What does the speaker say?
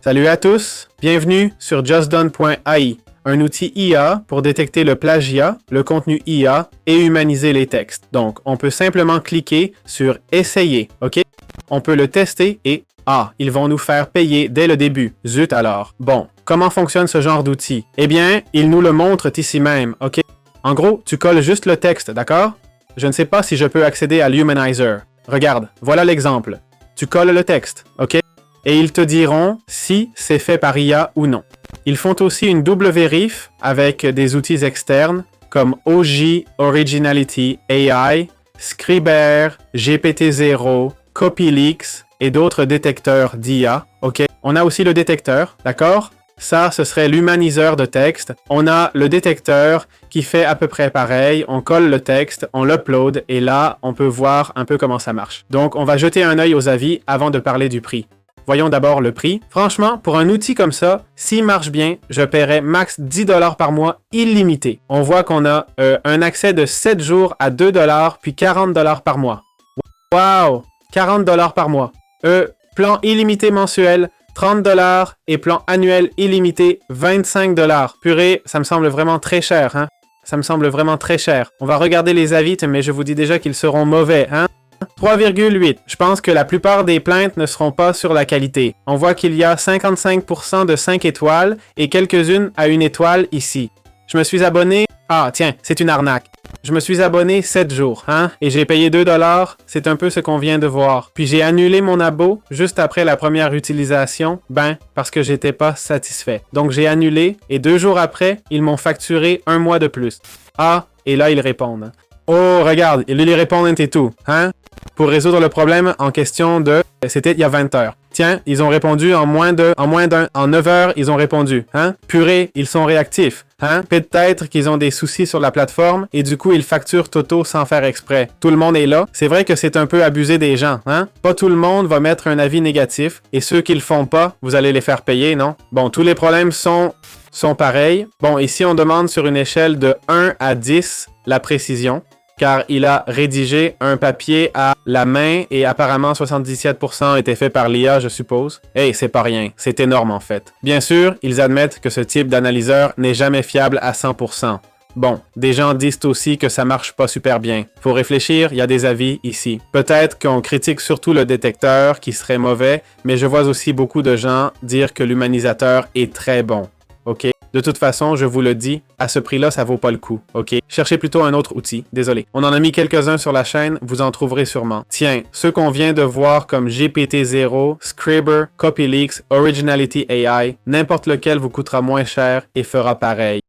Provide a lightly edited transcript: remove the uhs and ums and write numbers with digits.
Salut à tous, bienvenue sur justdone.ai, un outil IA pour détecter le plagiat, le contenu IA et humaniser les textes. Donc, on peut simplement cliquer sur « Essayer », ok? On peut le tester et « Ah, ils vont nous faire payer dès le début. Zut alors. » Bon, comment fonctionne ce genre d'outil? Eh bien, il nous le montre ici même, ok? En gros, tu colles juste le texte, d'accord? Je ne sais pas si je peux accéder à l'Humanizer. Regarde, voilà l'exemple. Tu colles le texte, ok? Et ils te diront si c'est fait par IA ou non. Ils font aussi une double vérif avec des outils externes comme OG Originality AI, Scriber, GPT-0, Copyleaks et d'autres détecteurs d'IA. Ok. On a aussi le détecteur, d'accord? Ça, ce serait l'humaniseur de texte. On a le détecteur qui fait à peu près pareil. On colle le texte, on l'upload et là, on peut voir un peu comment ça marche. Donc, on va jeter un œil aux avis avant de parler du prix. Voyons d'abord le prix. Franchement, pour un outil comme ça, s'il marche bien, je paierais max 10$ par mois illimité. On voit qu'on a un accès de 7 jours à 2$, puis 40$ par mois. Wow! 40$ par mois. Plan illimité mensuel, 30$ et plan annuel illimité, 25$. Purée, ça me semble vraiment très cher, hein? Ça me semble vraiment très cher. On va regarder les avis, mais je vous dis déjà qu'ils seront mauvais, hein? 3,8. Je pense que la plupart des plaintes ne seront pas sur la qualité. On voit qu'il y a 55% de 5 étoiles et quelques-unes à 1 étoile ici. Je me suis abonné... Ah, tiens, c'est une arnaque. Je me suis abonné 7 jours, hein, et j'ai payé 2$, c'est un peu ce qu'on vient de voir. Puis j'ai annulé mon abo juste après la première utilisation, parce que j'étais pas satisfait. Donc j'ai annulé, et 2 jours après, ils m'ont facturé 1 mois de plus. Ah, et là ils répondent. Oh, regarde, ils lui répondent et tout, hein? Pour résoudre le problème en question de... C'était il y a 20 heures. Tiens, ils ont répondu en 9 heures, ils ont répondu, hein? Purée, ils sont réactifs, hein? Peut-être qu'ils ont des soucis sur la plateforme et du coup, ils facturent Toto sans faire exprès. Tout le monde est là. C'est vrai que c'est un peu abusé des gens, hein? Pas tout le monde va mettre un avis négatif et ceux qui le font pas, vous allez les faire payer, non? Bon, tous les problèmes sont pareils. Bon, ici, on demande sur une échelle de 1 à 10 la précision, car il a rédigé un papier à la main et apparemment 77% était fait par l'IA, je suppose. Hey, c'est pas rien, c'est énorme en fait. Bien sûr, ils admettent que ce type d'analyseur n'est jamais fiable à 100%. Bon, des gens disent aussi que ça marche pas super bien. Faut réfléchir, il y a des avis ici. Peut-être qu'on critique surtout le détecteur qui serait mauvais, mais je vois aussi beaucoup de gens dire que l'humanisateur est très bon. Ok? De toute façon, je vous le dis, à ce prix-là, ça vaut pas le coup, ok? Cherchez plutôt un autre outil, désolé. On en a mis quelques-uns sur la chaîne, vous en trouverez sûrement. Tiens, ceux qu'on vient de voir comme GPT-0, Scriber, Copyleaks, Originality AI, n'importe lequel vous coûtera moins cher et fera pareil.